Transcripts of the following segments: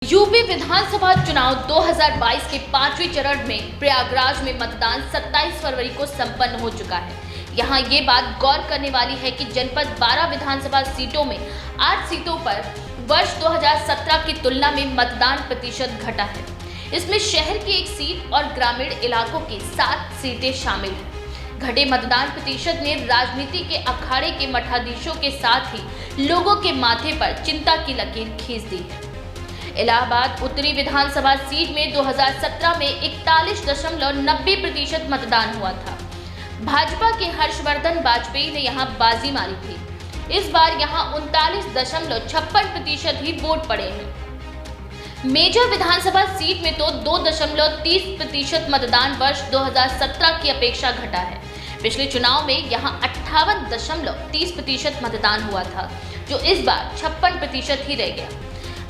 UP विधानसभा चुनाव 2022 के पांचवें चरण में प्रयागराज में मतदान 27 फरवरी को संपन्न हो चुका है। यहां ये बात गौर करने वाली है कि जनपद 12 विधानसभा सीटों में 8 सीटों पर वर्ष 2017 की तुलना में मतदान प्रतिशत घटा है। इसमें शहर की 1 सीट और ग्रामीण इलाकों की 7 सीटें शामिल हैं। घटे मतदान प्रतिशत ने राजनीति के अखाड़े के मठाधीशों के साथ ही लोगों के माथे पर चिंता की लकीर खींच दी है। इलाहाबाद उत्तरी विधानसभा सीट में 2017 में 41.90% मतदान हुआ था। भाजपा के हर्षवर्धन वाजपेयी ने यहां बाजी मारी थी। इस बार यहां 39.56% ही वोट पड़े हैं। मेजर विधानसभा सीट में तो 2.30% मतदान वर्ष 2017 की अपेक्षा घटा है। पिछले चुनाव में यहां 58.30% मतदान हुआ था, जो इस बार 56% ही रह गया।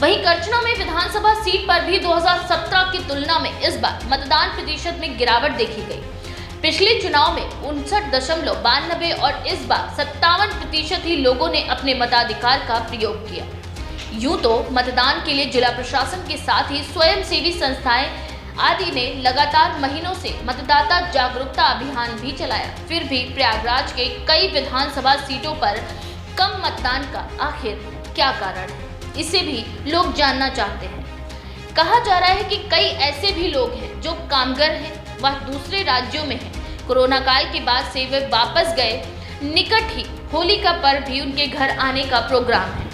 वहीं करछना में विधानसभा सीट पर भी 2017 की तुलना में इस बार मतदान प्रतिशत में गिरावट देखी गई। पिछले चुनाव में 59.92 और इस बार 57% ही लोगों ने अपने मताधिकार का प्रयोग किया। यूं तो मतदान के लिए जिला प्रशासन के साथ ही स्वयंसेवी संस्थाएं आदि ने लगातार महीनों से मतदाता जागरूकता अभियान भी चलाया, फिर भी प्रयागराज के कई विधानसभा सीटों पर कम मतदान का आखिर क्या कारण है, इसे भी लोग जानना चाहते हैं। कहा जा रहा है कि कई ऐसे भी लोग हैं जो कामगार हैं, वह दूसरे राज्यों में हैं। कोरोना काल के बाद से वे वापस गए। निकट ही होली का पर्व भी उनके घर आने का प्रोग्राम है।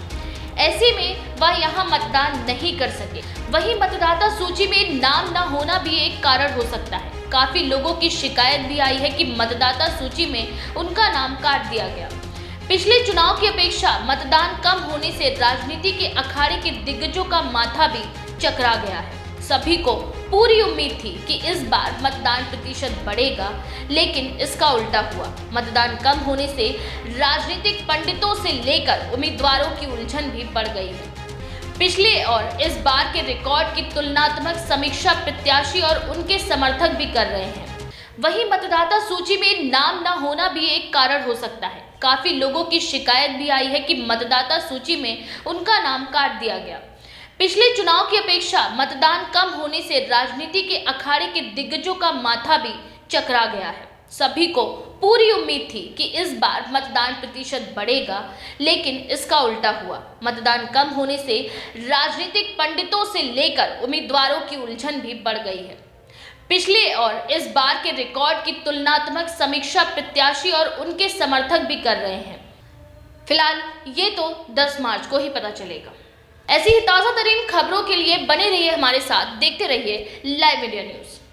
ऐसे में वह यहाँ मतदान नहीं कर सके। वहीं मतदाता सूची में नाम न होना भी एक कारण हो सकता है। काफी लोगों की शिकायत भी आई है कि मतदाता सूची में उनका नाम काट दिया गया। पिछले चुनाव की अपेक्षा मतदान कम होने से राजनीति के अखाड़े के दिग्गजों का माथा भी चकरा गया है। सभी को पूरी उम्मीद थी कि इस बार मतदान प्रतिशत बढ़ेगा, लेकिन इसका उल्टा हुआ। मतदान कम होने से राजनीतिक पंडितों से लेकर उम्मीदवारों की उलझन भी बढ़ गई है। पिछले और इस बार के रिकॉर्ड की तुलनात्मक समीक्षा प्रत्याशी और उनके समर्थक भी कर रहे हैं। वहीं मतदाता सूची में नाम न होना भी एक कारण हो सकता है। काफी लोगों की शिकायत भी आई है कि मतदाता सूची में उनका नाम काट दिया गया। पिछले चुनाव की अपेक्षा मतदान कम होने से राजनीति के अखाड़े के दिग्गजों का माथा भी चकरा गया है। सभी को पूरी उम्मीद थी कि इस बार मतदान प्रतिशत बढ़ेगा, लेकिन इसका उल्टा हुआ। मतदान कम होने से राजनीतिक पंडितों से लेकर उम्मीदवारों की उलझन भी बढ़ गई है। पिछले और इस बार के रिकॉर्ड की तुलनात्मक समीक्षा प्रत्याशी और उनके समर्थक भी कर रहे हैं। फिलहाल ये तो 10 मार्च को ही पता चलेगा। ऐसी ही ताज़ा तरीन खबरों के लिए बने रहिए हमारे साथ, देखते रहिए लाइव इंडिया न्यूज़।